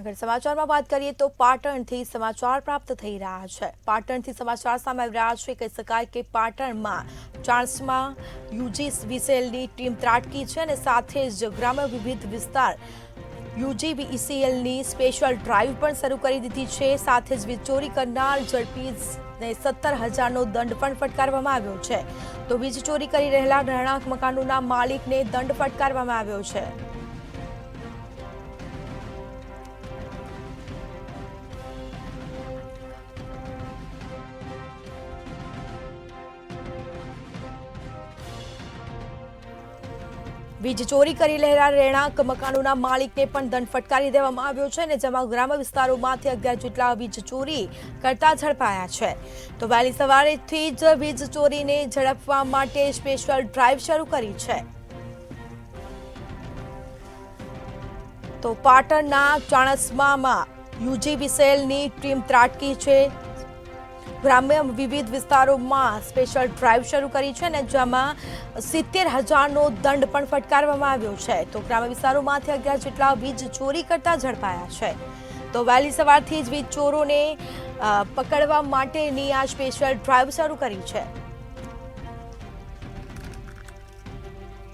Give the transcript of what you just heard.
આગળ સમાચારમાં વાત કરીએ તો પાટણથી સમાચાર પ્રાપ્ત થઈ રહ્યા છે। પાટણથી સમાચાર સામે આવી રહ્યા છે। કહી શકાય કે પાટણમાં ચાણસ્મા યુજીવીસીએલની ટીમ ત્રાટકી છે અને સાથે જ ગ્રામ્ય વિવિધ વિસ્તાર યુજીવીસીએલની સ્પેશિયલ ડ્રાઈવ પણ શરૂ કરી દીધી છે। સાથે જ વીજ ચોરી કરનાર ઝડપીને 17,000નો દંડ પણ ફટકારવામાં આવ્યો છે। તો વીજ ચોરી કરી રહેલા રહેણાંક મકાનોના માલિકને દંડ ફટકારવામાં આવ્યો છે। વીજ ચોરી કરી રહેલા રહેણાંક મકાનોના માલિકને પણ દંડ ફટકારી દેવામાં આવ્યો છે અને જેમાં ગ્રામ્ય વિસ્તારોમાંથી 11 જેટલા વીજ ચોરી કરતા ઝડપાયા છે। તો વહેલી સવારેથી જ વીજ ચોરીને ઝડપવા માટે સ્પેશિયલ ડ્રાઈવ શરૂ કરી છે। તો પાટણના ચાણસ્મામાં યુજીવીસીએલની ટીમ ત્રાટકી છે। ગ્રામ્ય વિવિધ વિસ્તારોમાં સ્પેશિયલ ડ્રાઈવ શરૂ કરી છે અને જેમાં 70,000નો દંડ પણ ફટકારવામાં આવ્યો છે। તો ગ્રામ્ય વિસ્તારોમાંથી 11 જેટલા વીજ ચોરી કરતા ઝડપાયા છે। તો વહેલી સવારથી જ વીજ ચોરોને પકડવા માટેની આ સ્પેશિયલ ડ્રાઈવ શરૂ કરી છે।